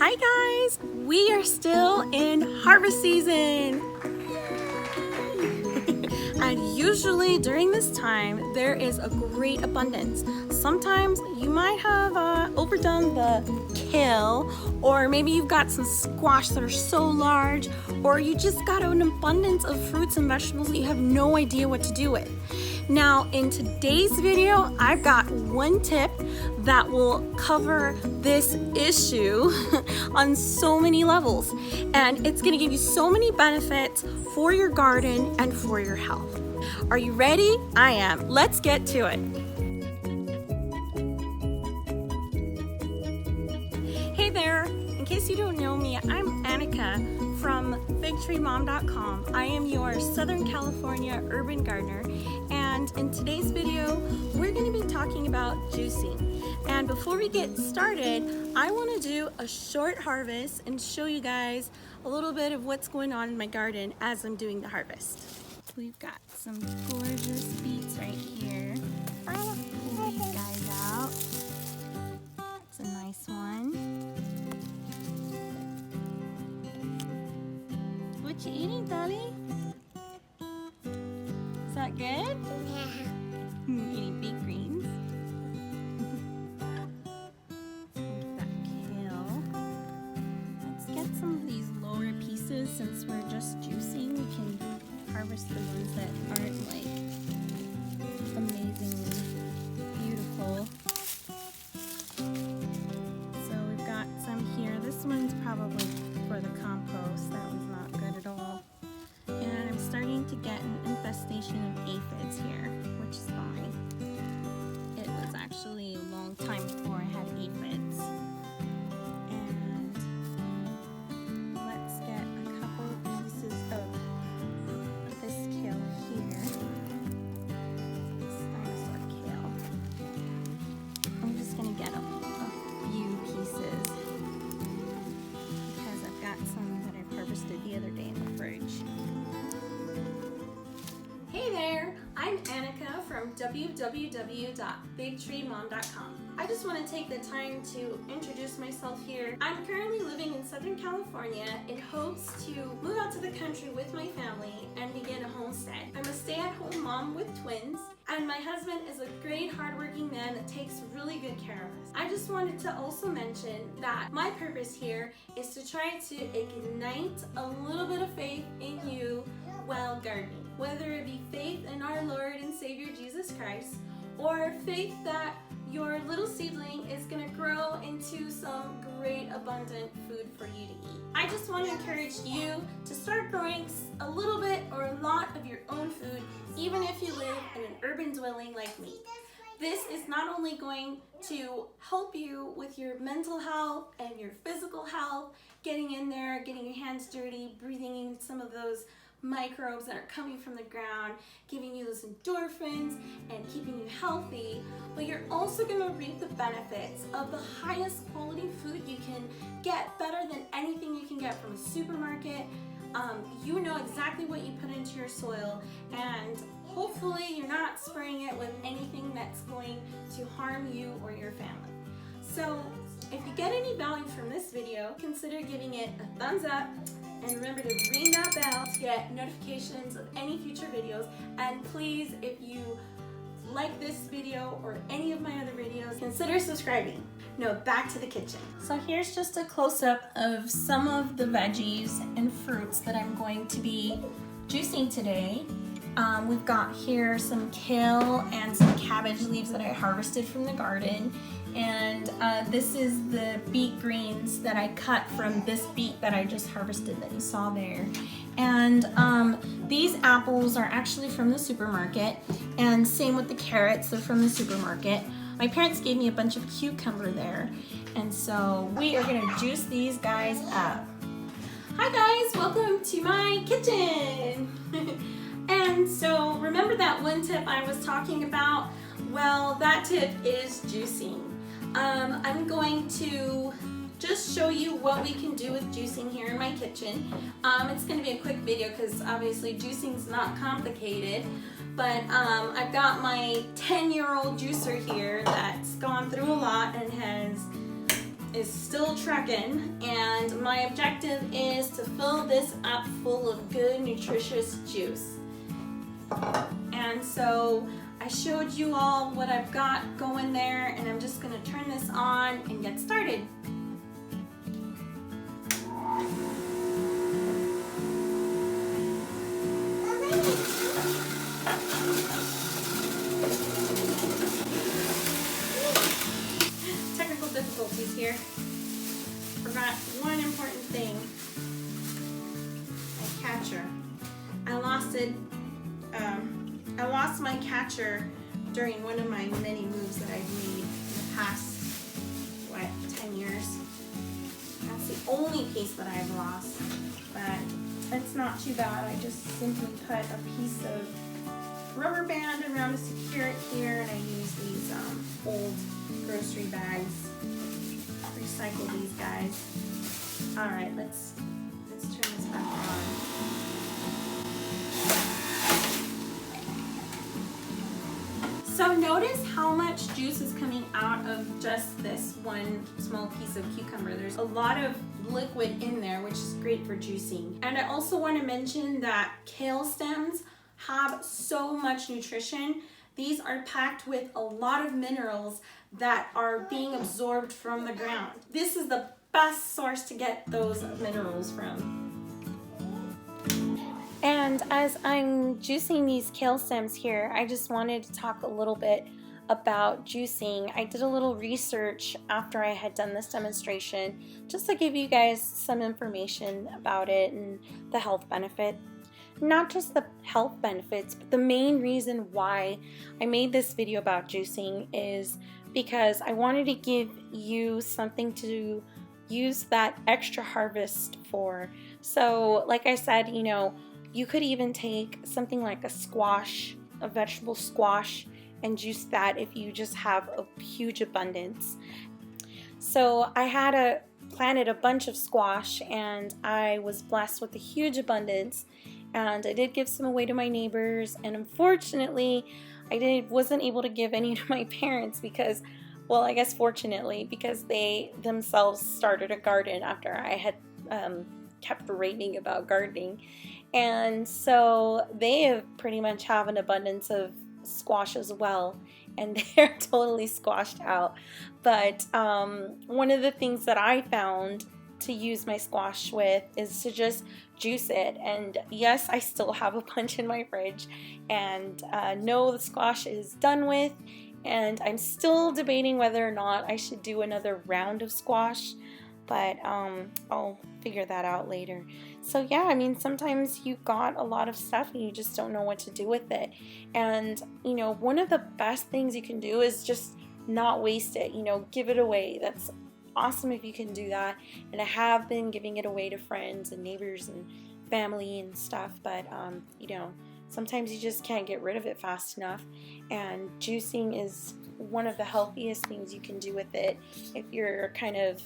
Hi guys, we are still in harvest season. And usually during this time, there is a great abundance. Sometimes you might have overdone the kale, or maybe you've got some squash that are so large, or you just got an abundance of fruits and vegetables that you have no idea what to do with. Now, in today's video, I've got one tip that will cover this issue on so many levels, and it's gonna give you so many benefits for your garden and for your health. Are you ready? I am. Let's get to it. Hey there, in case you don't know me, I'm Annica from figtreemom.com. I am your Southern California urban gardener, and in today's video, we're going to be talking about juicing. And before we get started, I want to do a short harvest and show you guys a little bit of what's going on in my garden as I'm doing the harvest. We've got some gorgeous beets right here. I'll pull these guys out. That's a nice one. What you eating, Dolly? Is that good? Yeah. Eating beet greens. There's that kale. Let's get some of these lower pieces. Since we're just juicing, we can harvest the ones that aren't like amazingly beautiful. So we've got some here. This one's probably for the compost. That one's not good at all. And I'm starting to get an infestation of aphids here, which is fine. It was actually a long time before I had aphids. And let's get a couple of pieces of this kale here. This dinosaur kale. I'm just gonna get a few pieces because I've got some that I harvested the other day in the fridge. Hey there, I'm Annica from www.figtreemom.com. I just want to take the time to introduce myself here. I'm currently living in Southern California in hopes to move out to the country with my family and begin a homestead. I'm a stay-at-home mom with twins, and my husband is a great hardworking man that takes really good care of us. I just wanted to also mention that my purpose here is to try to ignite a little bit of faith in you while gardening. Whether it be faith in our Lord and Savior Jesus Christ, or faith that your little seedling is going to grow into some great abundant food for you to eat. I just want to encourage you to start growing a little bit or a lot of your own food, even if you live in an urban dwelling like me. This is not only going to help you with your mental health and your physical health, getting in there, getting your hands dirty, breathing in some of those microbes that are coming from the ground, giving you those endorphins and keeping you healthy, but you're also going to reap the benefits of the highest quality food you can get, better than anything you can get from a supermarket. You know exactly what you put into your soil, and hopefully you're not spraying it with anything that's going to harm you or your family. So if you get any value from this video, consider giving it a thumbs up. And remember to ring that bell to get notifications of any future videos. And please, if you like this video or any of my other videos, consider subscribing. Now back to the kitchen. So here's just a close-up of some of the veggies and fruits that I'm going to be juicing today. We've got here some kale and some cabbage leaves that I harvested from the garden. And this is the beet greens that I cut from this beet that I just harvested that you saw there. And these apples are actually from the supermarket, and same with the carrots, they're from the supermarket. My parents gave me a bunch of cucumber there, and so we are gonna juice these guys up. Hi guys, welcome to my kitchen. And so remember that one tip I was talking about? Well, that tip is juicing. I'm going to just show you what we can do with juicing here in my kitchen. It's going to be a quick video because obviously juicing is not complicated, but I've got my 10-year-old juicer here that's gone through a lot and has is still trucking, and my objective is to fill this up full of good, nutritious juice. And so I showed you all what I've got going there, and I'm just gonna turn this on and get started. Technical difficulties here. Forgot one important thing. My catcher. I lost it. I lost my catcher during one of my many moves that I've made in the past, 10 years. That's the only piece that I've lost, but it's not too bad. I just simply put a piece of rubber band around to secure it here, and I use these old grocery bags. Recycle these guys. All right, let's turn this back on. So notice how much juice is coming out of just this one small piece of cucumber. There's a lot of liquid in there, which is great for juicing. And I also want to mention that kale stems have so much nutrition. These are packed with a lot of minerals that are being absorbed from the ground. This is the best source to get those minerals from. And as I'm juicing these kale stems here, I just wanted to talk a little bit about juicing. I did a little research after I had done this demonstration just to give you guys some information about it and the health benefit. Not just the health benefits, but the main reason why I made this video about juicing is because I wanted to give you something to use that extra harvest for. So like I said, you could even take something like a squash, a vegetable squash, and juice that if you just have a huge abundance. So I had planted a bunch of squash, and I was blessed with a huge abundance, and I did give some away to my neighbors, and unfortunately I wasn't able to give any to my parents because, well, I guess fortunately, because they themselves started a garden after I had kept raving about gardening. And so they have pretty much have an abundance of squash as well, and they're totally squashed out. But one of the things that I found to use my squash with is to just juice it. And yes, I still have a bunch in my fridge, and no, the squash is done with, and I'm still debating whether or not I should do another round of squash, but I'll figure that out later. So yeah, I mean, sometimes you got a lot of stuff and you just don't know what to do with it. And one of the best things you can do is just not waste it, give it away. That's awesome if you can do that. And I have been giving it away to friends and neighbors and family and stuff, but sometimes you just can't get rid of it fast enough. And juicing is one of the healthiest things you can do with it if you're kind of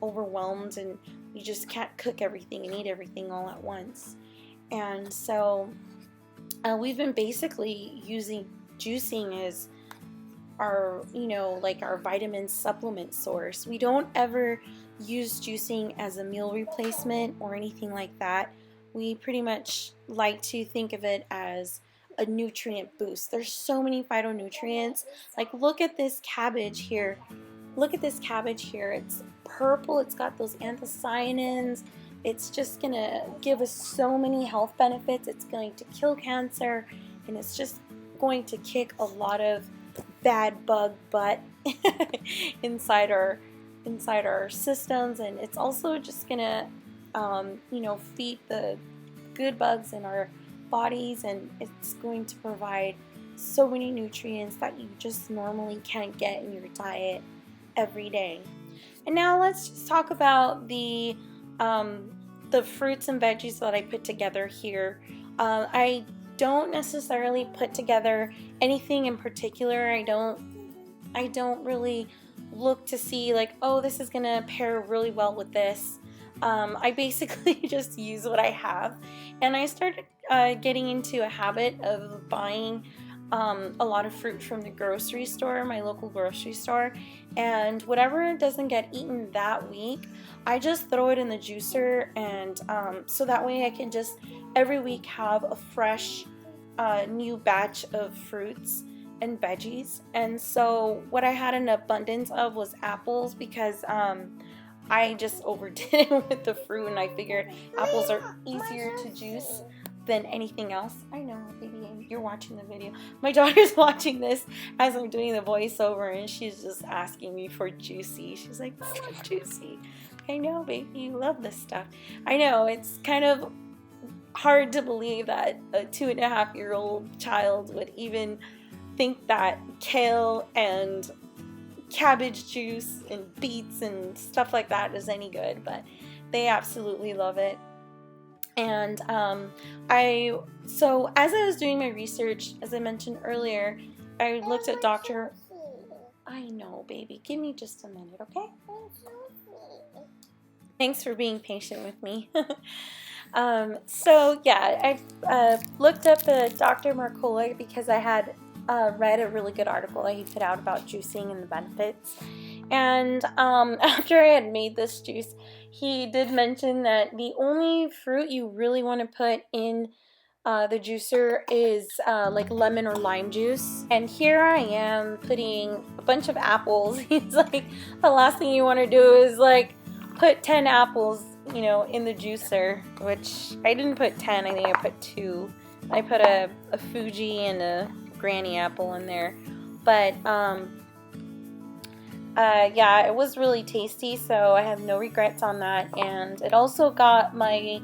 overwhelmed and you just can't cook everything and eat everything all at once. And so we've been basically using juicing as our our vitamin supplement source. We don't ever use juicing as a meal replacement or anything like that. We pretty much like to think of it as a nutrient boost. There's so many phytonutrients. Like, look at this cabbage here. Look at this cabbage here. It's purple. It's got those anthocyanins. It's just gonna give us so many health benefits. It's going to kill cancer, and it's just going to kick a lot of bad bug butt inside our systems, and it's also just gonna feed the good bugs in our bodies, and it's going to provide so many nutrients that you just normally can't get in your diet every day. And now let's just talk about the fruits and veggies that I put together here. I don't necessarily put together anything in particular. I don't really look to see like, oh, this is gonna pair really well with this. I basically just use what I have, and I started getting into a habit of buying a lot of fruit from the grocery store, my local grocery store, and whatever doesn't get eaten that week, I just throw it in the juicer, and so that way I can just every week have a fresh new batch of fruits and veggies. And so what I had an abundance of was apples, because I just overdid it with the fruit, and I figured apples are easier to juice than anything else. I know, baby, you're watching the video. My daughter's watching this as I'm doing the voiceover, and she's just asking me for juicy. She's like, "This is juicy." I know, baby, you love this stuff. I know, it's kind of hard to believe that a 2.5-year-old child would even think that kale and cabbage juice and beets and stuff like that is any good, but they absolutely love it. And so as I was doing my research, as I mentioned earlier, I looked at Dr. I know, baby, give me just a minute, okay? Thanks for being patient with me. So yeah, I looked up Dr. Mercola because I had read a really good article that he put out about juicing and the benefits. And after I had made this juice, he did mention that the only fruit you really want to put in the juicer is like lemon or lime juice. And here I am putting a bunch of apples. He's like, the last thing you want to do is like put 10 apples, you know, in the juicer, which I didn't put 10, I think I put 2. I put a Fuji and a granny apple in there. But yeah, it was really tasty, so I have no regrets on that. And it also got my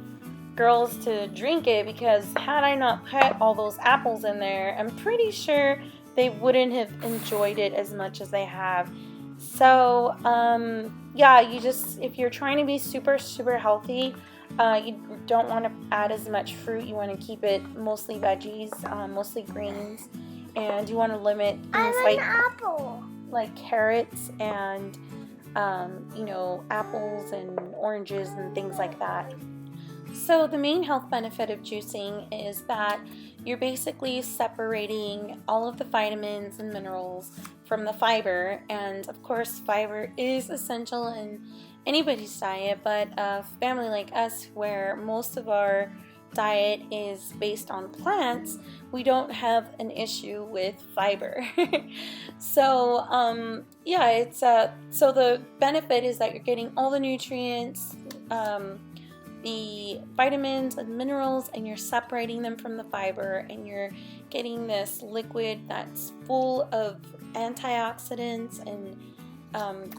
girls to drink it, because had I not put all those apples in there, I'm pretty sure they wouldn't have enjoyed it as much as they have. So yeah, you just, if you're trying to be super healthy, you don't want to add as much fruit. You want to keep it mostly veggies, mostly greens, and you want to limit things like carrots and you know, apples and oranges and things like that. So the main health benefit of juicing is that you're basically separating all of the vitamins and minerals from the fiber. And of course, fiber is essential in anybody's diet, but a family like us, where most of our diet is based on plants, we don't have an issue with fiber. So yeah, it's so the benefit is that you're getting all the nutrients, the vitamins and minerals, and you're separating them from the fiber, and you're getting this liquid that's full of antioxidants and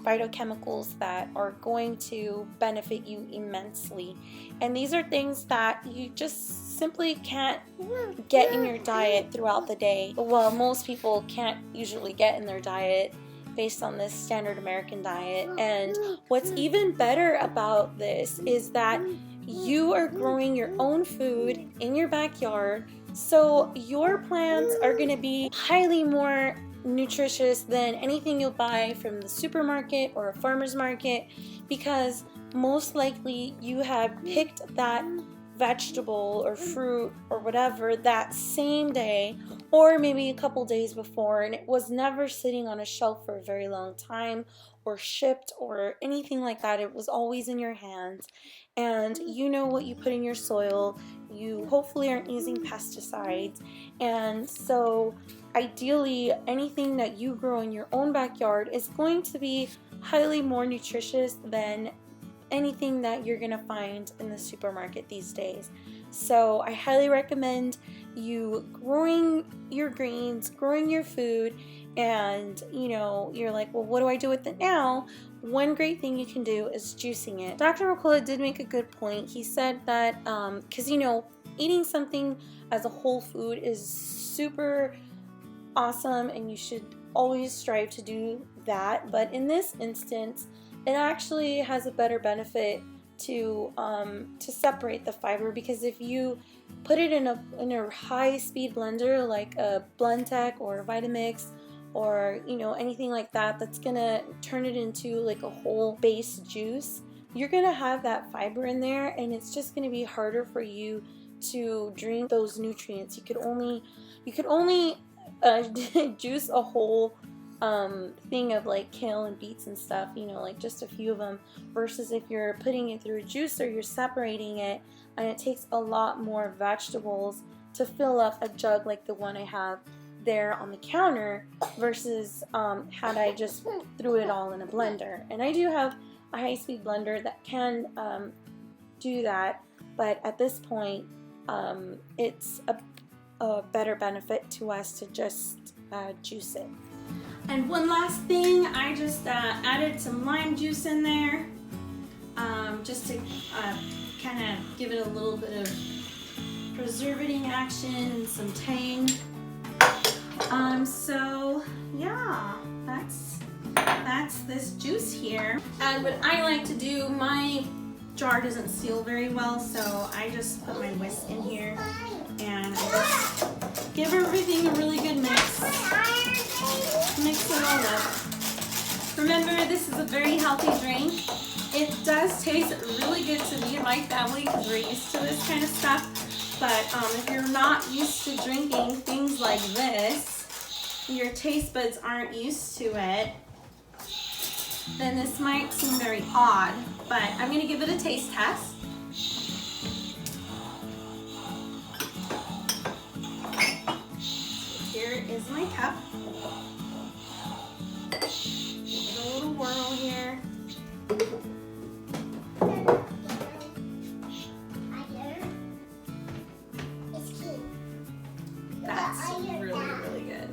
phytochemicals that are going to benefit you immensely. And these are things that you just simply can't get in your diet throughout the day. Well, most people can't usually get in their diet based on this standard American diet. And what's even better about this is that you are growing your own food in your backyard, so your plants are going to be highly more nutritious than anything you'll buy from the supermarket or a farmer's market, because most likely you have picked that vegetable or fruit or whatever that same day, or maybe a couple days before, and it was never sitting on a shelf for a very long time or shipped or anything like that. It was always in your hands, and you know what you put in your soil. You hopefully aren't using pesticides, and so ideally anything that you grow in your own backyard is going to be highly more nutritious than anything that you're gonna find in the supermarket these days. So I highly recommend you growing your greens, growing your food. And you know, you're like, well, what do I do with it now? One great thing you can do is juicing it. Dr. Mercola did make a good point. He said that because you know, eating something as a whole food is super awesome, and you should always strive to do that. But in this instance, it actually has a better benefit to separate the fiber, because if you put it in a high-speed blender like a Blendtec or a Vitamix or you know, anything like that, that's gonna turn it into like a whole base juice, you're gonna have that fiber in there, and it's just gonna be harder for you to drink those nutrients. You could only juice a whole thing of like kale and beets and stuff, you know, like just a few of them, versus if you're putting it through a juicer, you're separating it, and it takes a lot more vegetables to fill up a jug like the one I have there on the counter, versus had I just threw it all in a blender. And I do have a high-speed blender that can do that, but at this point it's a better benefit to us to just juice it. And one last thing, I just added some lime juice in there, just to kind of give it a little bit of preservating action and some tang. So yeah, that's this juice here. And what I like to do, my jar doesn't seal very well, so I just put my whisk in here and I just give everything a really good mix. Mix it all up. Remember, this is a very healthy drink. It does taste really good to me and my family because we're used to this kind of stuff. But if you're not used to drinking things like this, your taste buds aren't used to it, then this might seem very odd. But I'm going to give it a taste test. Here is my cup. Give it a little whirl here. That's really, really good.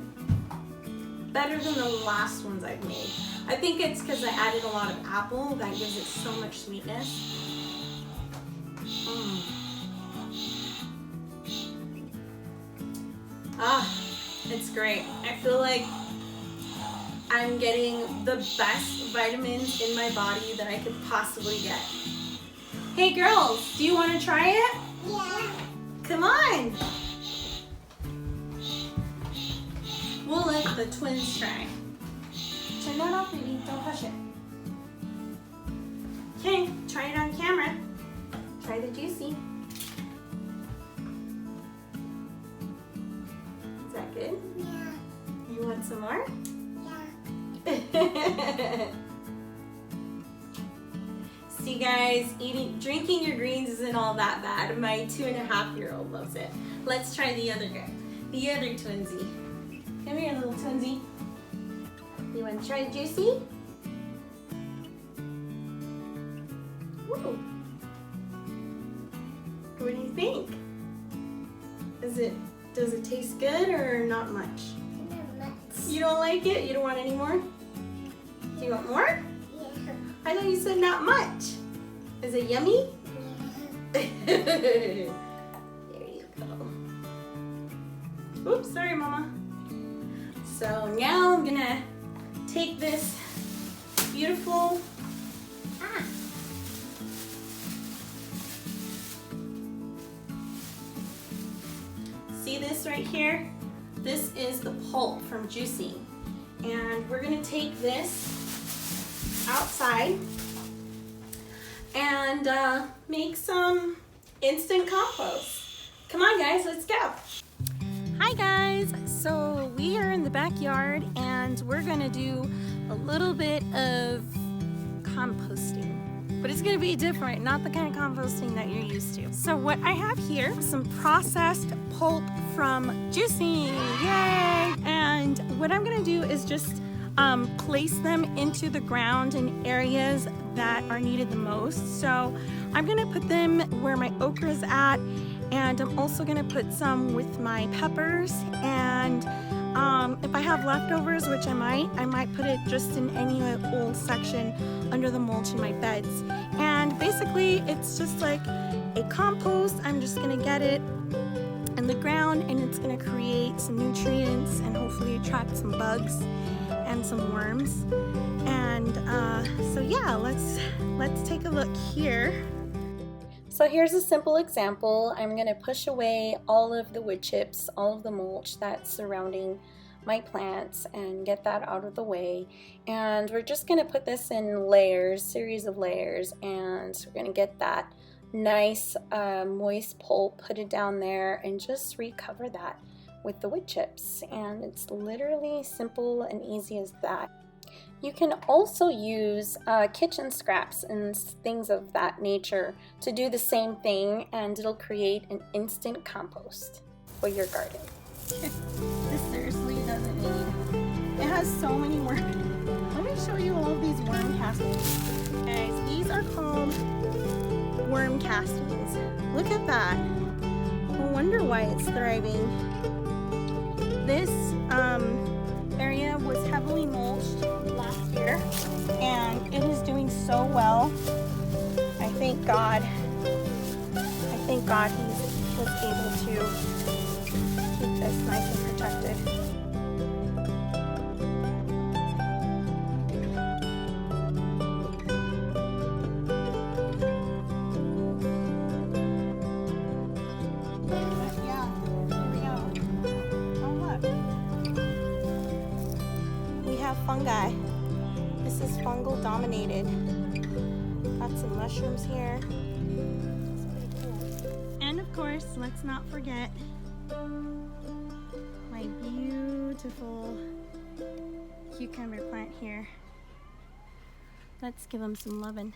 Better than the last ones I've made. I think it's because I added a lot of apple that gives it so much sweetness. Ah, it's great. I feel like I'm getting the best vitamins in my body that I could possibly get. Hey girls, do you want to try it? Yeah. Come on. We'll let the twins try. Turn that off, baby. Don't push it. Okay, try it on camera. Try the juicy. Is that good? Yeah. You want some more? Yeah. See guys, drinking your greens isn't all that bad. My 2.5-year-old loves it. Let's try the other guy, the other twinsy. Come here, little twinsy. You want to try juicy? Woo. What do you think? Does it taste good or not much? Not much. You don't like it? You don't want any more? Do you want more? Yeah. I thought you said not much. Is it yummy? Yeah. There you go. Oops, sorry, Mama. So now I'm gonna take this beautiful see this right here? This is the pulp from juicing. And we're gonna take this outside and make some instant compost. Come on guys, let's go. Hi guys, so we are in the backyard and we're gonna do a little bit of composting, but it's gonna be different, not the kind of composting that you're used to. So what I have here is some processed pulp from juicing, yay! And what I'm gonna do is just place them into the ground in areas that are needed the most. So I'm gonna put them where my okra is at, and I'm also gonna put some with my peppers, and if I have leftovers, which I might put it just in any old section under the mulch in my beds. And basically it's just like a compost. I'm just gonna get it in the ground and it's gonna create some nutrients and hopefully attract some bugs and some worms. And so yeah, let's take a look here. So here's a simple example. I'm gonna push away all of the wood chips, all of the mulch that's surrounding my plants, and get that out of the way. And we're just gonna put this in layers, series of layers, and we're gonna get that nice moist pulp, put it down there, and just recover that with the wood chips, and it's literally simple and easy as that. You can also use kitchen scraps and things of that nature to do the same thing, and it'll create an instant compost for your garden. This seriously doesn't need. It has so many worms. Let me show you all of these worm castings. Guys, these are called worm castings. Look at that. No wonder why it's thriving. This area was heavily mulched last year, and it is doing so well. I thank God he was able to keep this nice and protected. Yeah, here we go. Oh, look. We have fungi. This is fungal dominated. Got some mushrooms here. It's pretty cool. And of course, let's not forget my beautiful cucumber plant here. Let's give them some loving.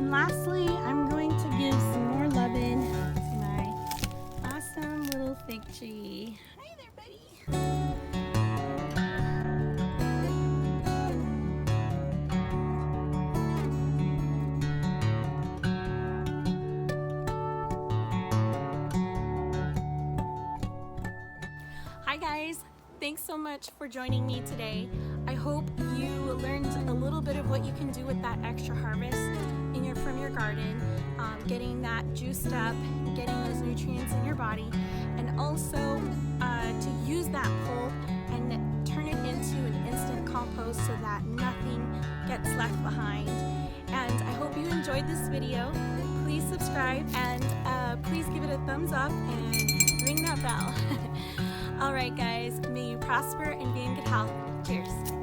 Lastly, I'm going to give some more loving to my awesome little fig tree. Hi there, buddy. Hi guys, thanks so much for joining me today. I hope you learned a little bit of what you can do with that extra harvest from your garden, getting that juiced up, getting those nutrients in your body, and also to use that pulp and turn it into an instant compost so that nothing gets left behind. And I hope you enjoyed this video. Please subscribe and please give it a thumbs up and ring that bell. Alright guys, may you prosper and be in good health. Cheers.